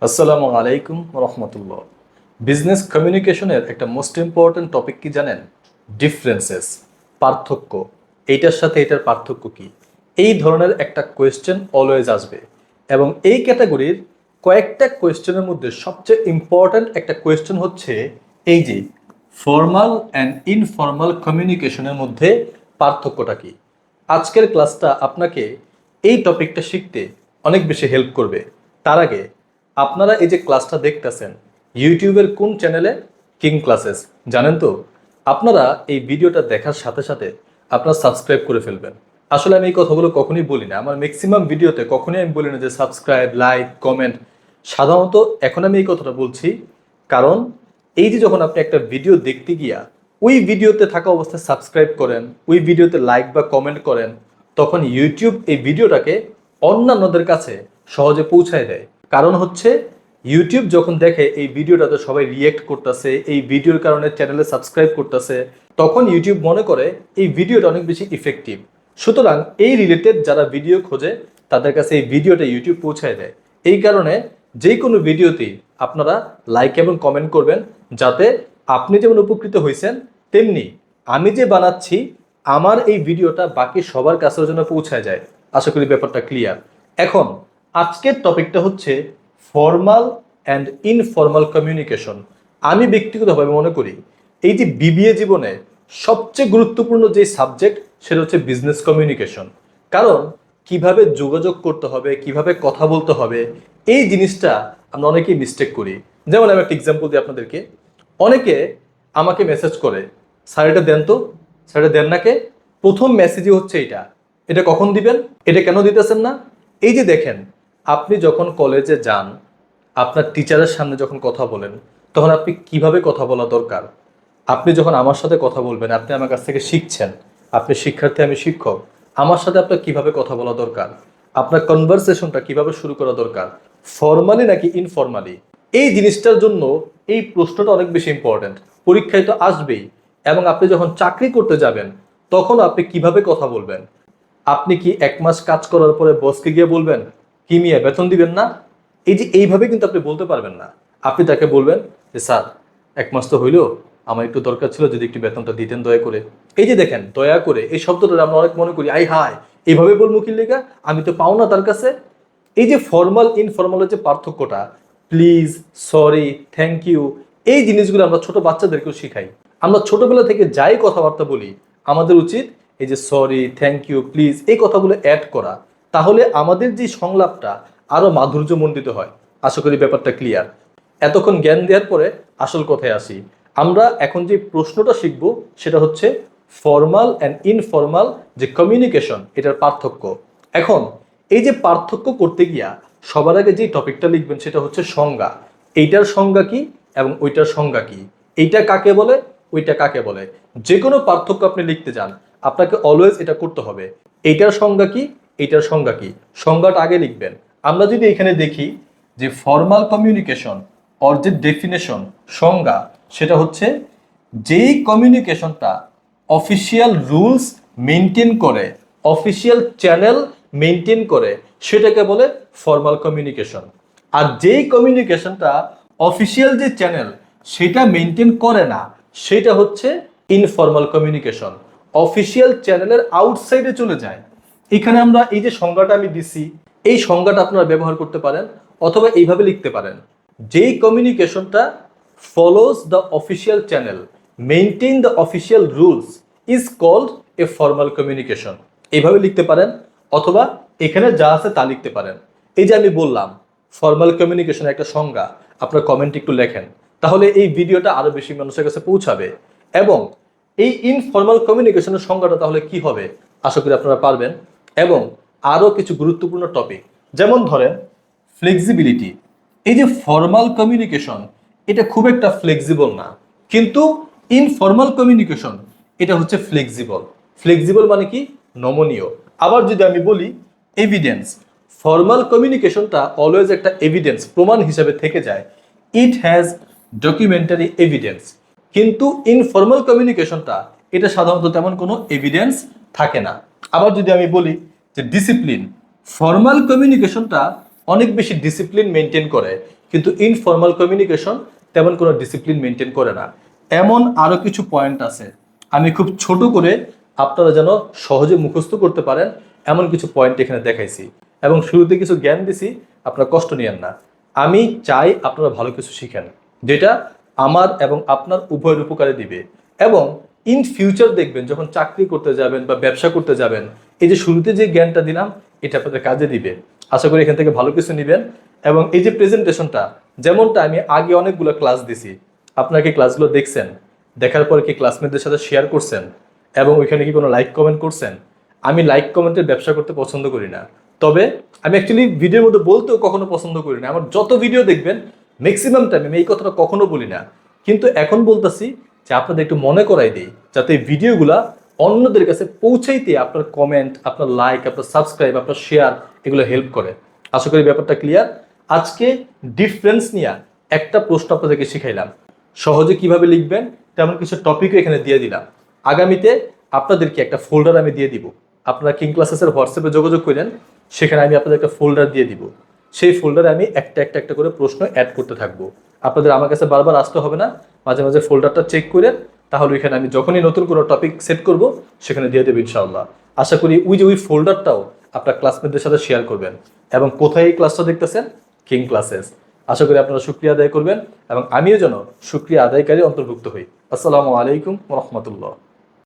আসসালামু আলাইকুম রহমতুল্লাহ। বিজনেস কমিউনিকেশনের একটা মোস্ট ইম্পর্ট্যান্ট টপিক কি জানেন? ডিফারেন্সেস, পার্থক্য। এইটার সাথে এটার পার্থক্য কি? এই ধরনের একটা কোয়েশ্চেন অলওয়েজ আসবে, এবং এই ক্যাটাগরির কয়েকটা কোয়েশ্চেনের মধ্যে সবচেয়ে ইম্পর্ট্যান্ট একটা কোয়েশ্চেন হচ্ছে এই যে ফর্মাল অ্যান্ড ইনফর্মাল কমিউনিকেশনের মধ্যে পার্থক্যটা কি। আজকের ক্লাসটা আপনাকে এই টপিকটা শিখতে অনেক বেশি হেল্প করবে। তার আগে আপনারা এই যে ক্লাসটা দেখতেছেন ইউটিউবের কোন চ্যানেলে? কিং ক্লাসেস, জানেন তো? আপনারা এই ভিডিওটা দেখার সাথে সাথে আপনারা সাবস্ক্রাইব করে ফেলবেন। আসলে আমি এই কথাগুলো কখনোই বলি না, আমার ম্যাক্সিমাম ভিডিওতে কখনোই আমি বলি না যে সাবস্ক্রাইব, লাইক, কমেন্ট। সাধারণত এখন আমি এই কথাটা বলছি কারণ এই যে যখন আপনি একটা ভিডিও দেখতে গিয়া ওই ভিডিওতে থাকা অবস্থায় সাবস্ক্রাইব করেন, ওই ভিডিওতে লাইক বা কমেন্ট করেন, তখন ইউটিউব এই ভিডিওটাকে অন্যান্যদের কাছে সহজে পৌঁছায় দেয়। কারণ হচ্ছে ইউটিউব যখন দেখে এই ভিডিওটাতে সবাই রিয়েক্ট করতেছে, এই ভিডিওর কারণে চ্যানেলে সাবস্ক্রাইব করতেছে, তখন ইউটিউব মনে করে এই ভিডিওটা অনেক বেশি ইফেক্টিভ। সুতরাং এই রিলেটেড যারা ভিডিও খোঁজে তাদের কাছে এই ভিডিওটা ইউটিউব পৌঁছায় দেয়। এই কারণে যে কোনো ভিডিওতেই আপনারা লাইক এবং কমেন্ট করবেন, যাতে আপনি যেমন উপকৃত হয়েছেন তেমনি আমি যে বানাচ্ছি আমার এই ভিডিওটা বাকি সবার কাছের জন্য পৌঁছায় যায়। আশা করি ব্যাপারটা ক্লিয়ার। এখন আজকের টপিকটা হচ্ছে ফর্মাল অ্যান্ড ইনফর্মাল কমিউনিকেশন। আমি ব্যক্তিগতভাবে মনে করি এই যে বিবিএ জীবনে সবচেয়ে গুরুত্বপূর্ণ যে সাবজেক্ট সেটা হচ্ছে বিজনেস কমিউনিকেশন। কারণ কিভাবে যোগাযোগ করতে হবে, কিভাবে কথা বলতে হবে, এই জিনিসটা আমরা অনেকেই মিস্টেক করি। যেমন আমি একটা এক্সাম্পল দিই আপনাদেরকে। অনেকে আমাকে মেসেজ করে, স্যার এটা দেন তো, স্যার এটা দেন না কে? প্রথম মেসেজই হচ্ছে এটা, এটা কখন দিবেন, এটা কেন দিতেছেন না? এই যে দেখেন, আপনি যখন কলেজে যান, আপনার টিচারের সামনে যখন কথা বলেন, তখন আপনি কিভাবে কথা বলা দরকার। আপনি যখন আমার সাথে কথা বলবেন, আপনি আমার কাছ থেকে শিখছেন, আপনি শিক্ষার্থী, আমি শিক্ষক, আমার সাথে আপনার কিভাবে কথা বলা দরকার, আপনার কনভারসেশনটা কিভাবে শুরু করা দরকার, ফর্মালি নাকি ইনফর্মালি, এই জিনিসটার জন্য এই প্রশ্নটা অনেক বেশি ইম্পর্ট্যান্ট। পরীক্ষায় তো আসবেই, এবং আপনি যখন চাকরি করতে যাবেন তখন আপনি কিভাবে কথা বলবেন। আপনি কি 1 মাস কাজ করার পরে বসকে গিয়ে বলবেন কি মিয়া বেতন দিবেন না? এই যে এইভাবে কিন্তু আপনি বলতে পারবেন না। আপনি তাকে বলবেন যে স্যার 1 মাস তো হইলো, আমার একটু দরকার ছিল, যদি একটু বেতনটা দিতেন দয়া করে। এই যে দেখেন, দয়া করে এই শব্দটা আমরা অনেক মনে করি আই হায় এইভাবে বলবো কি লেগা, আমি তো পাও না তার কাছে। এই যে ফর্মাল ইনফর্মালের যে পার্থক্যটা, প্লিজ, সরি, থ্যাংক ইউ, এই জিনিসগুলো আমরা ছোট বাচ্চাদেরকেও শিখাই। আমরা ছোটবেলা থেকে যাই কথাবার্তা বলি, আমাদের উচিত এই যে সরি, থ্যাংক ইউ, প্লিজ এই কথাগুলো অ্যাড করা। তাহলে আমাদের যে সংলাপটা আরো মাধুর্যমণ্ডিত হয়। আশা করি ব্যাপারটা ক্লিয়ার। এতক্ষণ জ্ঞান দেওয়ার পরে আসল কথায় আসি। আমরা এখন যে প্রশ্নটা শিখব সেটা হচ্ছে ফর্মাল অ্যান্ড ইনফর্মাল যে কমিউনিকেশন, এটার পার্থক্য। এখন এই যে পার্থক্য করতে গিয়া সবার আগে যে টপিকটা লিখবেন সেটা হচ্ছে সংজ্ঞা। এইটার সংজ্ঞা কি এবং ওইটার সংজ্ঞা কি, এইটা কাকে বলে, ওইটা কাকে বলে। যে কোনো পার্থক্য আপনি লিখতে যান, আপনাকে অলওয়েজ এটা করতে হবে। এইটার সংজ্ঞা কি, এইটার সংজ্ঞা কি, সংজ্ঞাটা আগে লিখবেন। আমরা যদি এখানে দেখি যে ফর্মাল কমিউনিকেশন অর যে ডেফিনেশন, সংজ্ঞা, সেটা হচ্ছে যেই কমিউনিকেশনটা অফিসিয়াল রুলস মেনটেন করে, অফিসিয়াল চ্যানেল মেনটেন করে, সেটাকে বলে ফর্মাল কমিউনিকেশন। আর যেই কমিউনিকেশনটা অফিসিয়াল যে চ্যানেল সেটা মেনটেন করে না, সেটা হচ্ছে ইনফর্মাল কমিউনিকেশন। অফিসিয়াল চ্যানেলের আউটসাইডে চলে যায়। এখানে আমরা এই যে সংজ্ঞাটা আমি দিছি, এই সংজ্ঞাটা আপনারা ব্যবহার করতে পারেন, অথবা এইভাবে লিখতে পারেন, যেই কমিউনিকেশনটা follows the official channel, maintain the official rules is called a formal communication। এইভাবে লিখতে পারেন, অথবা এখানে যা আছে তা লিখতে পারেন। এই যে আমি বললাম ফর্মাল কমিউনিকেশন একটা সংজ্ঞা, আপনার কমেন্ট একটু লেখেন, তাহলে এই ভিডিওটা আরো বেশি মানুষের কাছে পৌঁছাবে। এবং এই ইনফর্মাল কমিউনিকেশনের সংজ্ঞাটা তাহলে কি হবে আশা করি আপনারা পারবেন। এবং আরো কিছু গুরুত্বপূর্ণ টপিক, যেমন ধরেন ফ্লেক্সিবিলিটি। এই যে ফর্মাল কমিউনিকেশন এটা খুব একটা ফ্লেক্সিবল না, কিন্তু ইনফর্মাল কমিউনিকেশন এটা হচ্ছে ফ্লেক্সিবল। ফ্লেক্সিবল মানে কি? নমনীয়। আবার যদি আমি বলি এভিডেন্স, ফর্মাল কমিউনিকেশনটা অলওয়েজ একটা এভিডেন্স, প্রমাণ হিসেবে থেকে যায়। It has documentary evidence. কিন্তু ইনফর্মাল কমিউনিকেশনটা এটা সাধারণত তেমন কোনো এভিডেন্স থাকে না। আবার যদি আমি বলি যে ডিসিপ্লিন, ফর্মাল কমিউনিকেশনটা অনেক বেশি ডিসিপ্লিন মেনটেন করে, কিন্তু ইনফর্মাল কমিউনিকেশন তেমন কোনো ডিসিপ্লিন মেনটেন করে না। এমন আরও কিছু পয়েন্ট আছে, আমি খুব ছোট করে আপনারা যেন সহজে মুখস্থ করতে পারেন এমন কিছু পয়েন্ট এখানে দেখাইছি, এবং শুরুতে কিছু জ্ঞান দিছি, আপনারা কষ্ট নিয়েন না। আমি চাই আপনারা ভালো কিছু শিখেন, যেটা আমার এবং আপনার উভয়ের উপকারে দিবে। এবং ইন ফিউচার দেখবেন যখন চাকরি করতে যাবেন বা ব্যবসা করতে যাবেন, এই যে শুরুতে যে জ্ঞানটা দিলাম এটা আপনাদের কাজে দিবে। আশা করি এখান থেকে ভালো কিছু নেবেন। এবং এই যে প্রেজেন্টেশনটা, যেমনটা আমি আগে অনেকগুলো ক্লাস দিছি, আপনারা কি ক্লাসগুলো দেখছেন? দেখার পর কি ক্লাসমেটদের সাথে শেয়ার করছেন? এবং ওইখানে কি কোনো লাইক কমেন্ট করছেন? আমি লাইক কমেন্টের ব্যবসা করতে পছন্দ করি না, তবে আমি অ্যাকচুয়ালি ভিডিওর মধ্যে বলতেও কখনো পছন্দ করি না। আমার যত ভিডিও দেখবেন ম্যাক্সিমাম টাইম আমি এই কথাটা কখনো বলি না, কিন্তু এখন বলতেছি যে আপনাদের একটু মনে করাই দিই, যাতে এই ভিডিওগুলা অন্যদের কাছে পৌঁছাইতে আপনার কমেন্ট, আপনার লাইক, আপনার সাবস্ক্রাইব, আপনার শেয়ার এগুলো হেল্প করে। আশা করি ব্যাপারটা ক্লিয়ার। আজকে ডিফারেন্স নিয়ে একটা প্রশ্ন আপনাদেরকে শিখাইলাম, সহজে কিভাবে লিখবেন তেমন কিছু টপিকও এখানে দিয়ে দিলাম। আগামীতে আপনাদেরকে একটা ফোল্ডার আমি দিয়ে দিব, আপনারা কিং ক্লাসেসের হোয়াটসঅ্যাপে যোগাযোগ করেন, সেখানে আমি আপনাদের একটা ফোল্ডার দিয়ে দিব। সেই ফোল্ডারে আমি একটা একটা একটা করে প্রশ্ন অ্যাড করতে থাকবো। আপনাদের আমার কাছে বারবার আসতে হবে না, মাঝে মাঝে ফোল্ডারটা চেক করে, তাহলে ওইখানে আমি যখনই নতুন কোনো টপিক সেট করব সেখানে দিয়ে দেবো ইনশাআল্লাহ। আশা করি ওই ফোল্ডারটাও আপনার ক্লাসমেটদের সাথে শেয়ার করবেন। এবং কোথায় এই ক্লাসটা দেখতেছেন? King classes. আশা করি আপনারা শুকরিয়া আদায় করবেন এবং আমিও যেন শুকরিয়া আদায়কারী অন্তর্ভুক্ত হই। আসসালামু আলাইকুম ওয়া রাহমাতুল্লাহ।